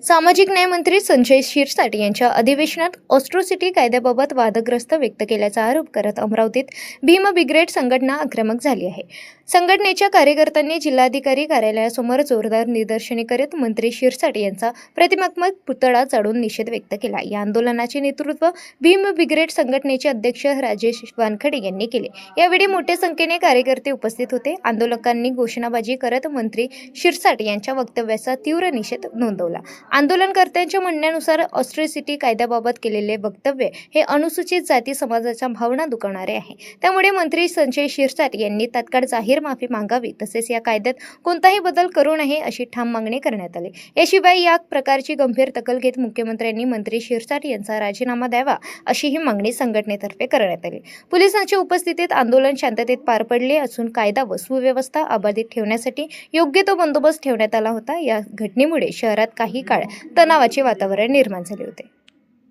सामाजिक न्याय मंत्री संजय शिरसाट यांच्या अधिवेशनात ऑस्ट्रोसिटी कायद्याबाबत वादग्रस्त व्यक्त केल्याचा आरोप करत अमरावतीत भीम ब्रिगेड संघटना आक्रमक झाली आहे। संघटनेच्या कार्यकर्त्यांनी जिल्हाधिकारी कार्यालयासमोर जोरदार निदर्शने करत मंत्री शिरसाट यांचा प्रतिमात्मक पुतळा जाळून निषेध व्यक्त केला। या आंदोलनाचे नेतृत्व भीम ब्रिगेड संघटनेचे अध्यक्ष राजेश वानखडे यांनी केले। यावेळी मोठ्या संख्येने कार्यकर्ते उपस्थित होते। आंदोलकांनी घोषणाबाजी करत मंत्री शिरसाट यांच्या वक्तव्याचा तीव्र निषेध नोंदवला। आंदोलनकर्त्यांच्या म्हणण्यानुसार ऑस्ट्रोसिटी कायद्याबाबत केलेले वक्तव्य हे अनुसूचित जाती समाजाच्या भावना दुखावणारे आहे। त्यामुळे मंत्री संजय शिरसाट यांनी तात्काळ जाहीर माफी मागावी, तसेच या कायद्यात कोणताही बदल करू नये अशी ठाम मागणी करण्यात आली। याशिवाय या प्रकारची गंभीर दखल घेत मुख्यमंत्र्यांनी मंत्री शिरसाट यांचा राजीनामा द्यावा अशीही मागणी संघटनेतर्फे करण्यात आली। पोलिसांच्या उपस्थितीत आंदोलन शांततेत पार पडले असून कायदा व सुव्यवस्था अबाधित ठेवण्यासाठी योग्य तो बंदोबस्त ठेवण्यात आला होता। या घटनेमुळे शहरात काही काळ तणावाचे वातावरण निर्माण झाले होते।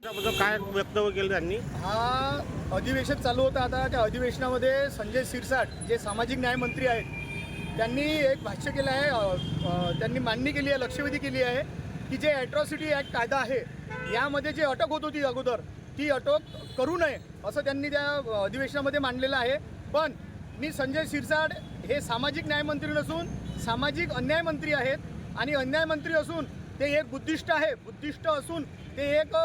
काय वक्तव्य केलं त्यांनी? हा अधिवेशन चालू होतं। आता त्या अधिवेशनामध्ये संजय शिरसाट जे सामाजिक न्याय मंत्री आहेत, त्यांनी एक भाष्य केलं आहे। त्यांनी मांडणी केली आहे, लक्षवेधी केली आहे की जे ॲट्रॉसिटी ॲक्ट कायदा आहे यामध्ये जे अटक होत होती अगोदर, ती अटक करू नये असं त्यांनी त्या अधिवेशनामध्ये मांडलेलं आहे। पण मी संजय शिरसाट हे सामाजिक न्याय मंत्री नसून सामाजिक अन्याय मंत्री आहेत आणि अन्याय मंत्री असून ते एक बुद्धिस्ट असून ते एक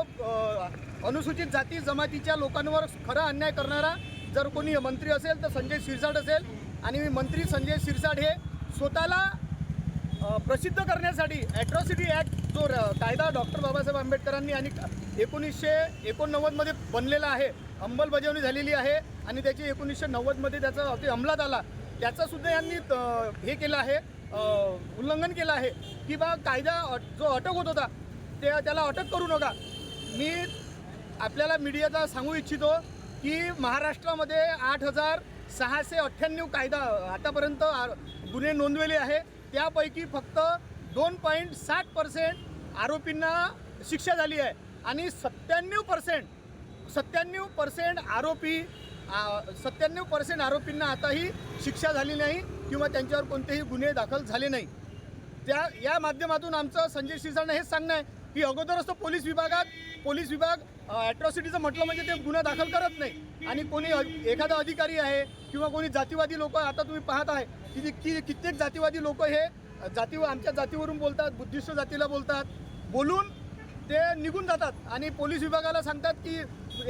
अनुसूचित जाती जमातीच्या लोकांवर खरा अन्याय करणारा जर कोणी मंत्री असेल तर संजय शिरसाट असेल। आणि मंत्री संजय शिरसाट हे स्वतःला प्रसिद्ध करण्यासाठी ॲट्रॉसिटी ॲक्ट जो कायदा डॉक्टर बाबासाहेब आंबेडकरांनी आणि 1989मध्ये बनलेला आहे, अंमलबजावणी झालेली आहे आणि त्याची 1990मध्ये त्याचा अति अंमलात आला, त्याचासुद्धा यांनी हे केलं आहे, उल्लंघन केलं आहे की बा कायदा जो अटक होत होता त्याला अटक करू नका। मी आपल्याला मीडियाला सांगू इच्छितो की महाराष्ट्रामध्ये 8698 कायदा आतापर्यंत गुन्हे नोंदवले आहे। त्यापैकी फक्त 2.60% आरोपींना शिक्षा झाली आहे आणि 97% आरोपींना आताही शिक्षा झाली नाही किंवा त्यांच्यावर कोणतेही गुन्हे दाखल झाले नाही। या माध्यमातून आमचं संजय शिरसाट हेच सांगणं आहे की अगोदरच तो पोलीस विभाग ॲट्रॉसिटीचं म्हटलं म्हणजे ते गुन्हा दाखल करत नाही आणि कोणी एखादा अधिकारी आहे किंवा कोणी जातीवादी लोक, आता तुम्ही पाहत आहे की कित्येक जातीवादी लोक हे आमच्या जातीवरून बोलतात, बुद्धिस्ट जातीला बोलून ते निघून जातात आणि पोलीस विभागाला सांगतात की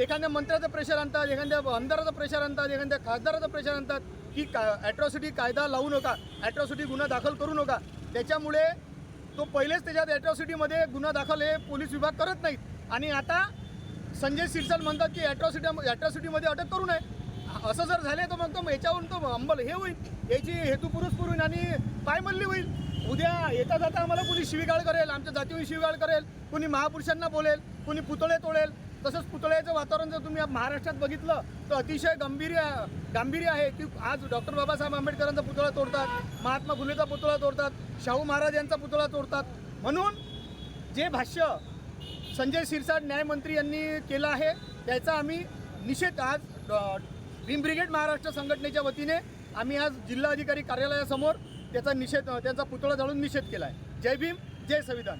एखाद्या मंत्र्याचं प्रेशर आणतात, एखाद्या आमदाराचं प्रेशर आणतात, एखाद्या खासदाराचं प्रेशर आणतात की ॲट्रॉसिटी कायदा लावू नका, ॲट्रॉसिटी गुन्हा दाखल करू नका। त्याच्यामुळे तो पहिलेच त्याच्यात ॲट्रॉसिटीमध्ये गुन्हा दाखल हे पोलीस विभाग करत नाहीत आणि आता संजय शिरसाट म्हणतात की ॲट्रॉसिटीमध्ये अटक करू नये। असं जर झाले तर मग याच्यावरून तो अंमल हे होईल, याची हेतुपुरस्पर होईल आणि पायमल्ली होईल। उद्या येता जाता आम्हाला कोणी शिवीगाळ करेल, आमच्या जातीवर शिवीगाळ करेल, कोणी महापुरुषांना बोलेल, कोणी पुतळे तोडेल। तसंच पुतळ्याचं वातावरण जर तुम्ही महाराष्ट्रात बघितलं तर अतिशय गांभीर्य आहे की आज डॉक्टर बाबासाहेब आंबेडकरांचा पुतळा तोडतात, महात्मा फुलेचा पुतळा तोडतात, शाहू महाराज यांचा पुतळा तोडतात। म्हणून जे भाष्य संजय शिरसाट न्यायमंत्री यांनी केलं आहे त्याचा आम्ही निषेध आज भीम ब्रिगेड महाराष्ट्र संघटनेच्या वतीने आम्ही आज जिल्हाधिकारी कार्यालयासमोर त्यांचा पुतळा जाळून निषेध केला आहे। जय भीम, जय संविधान।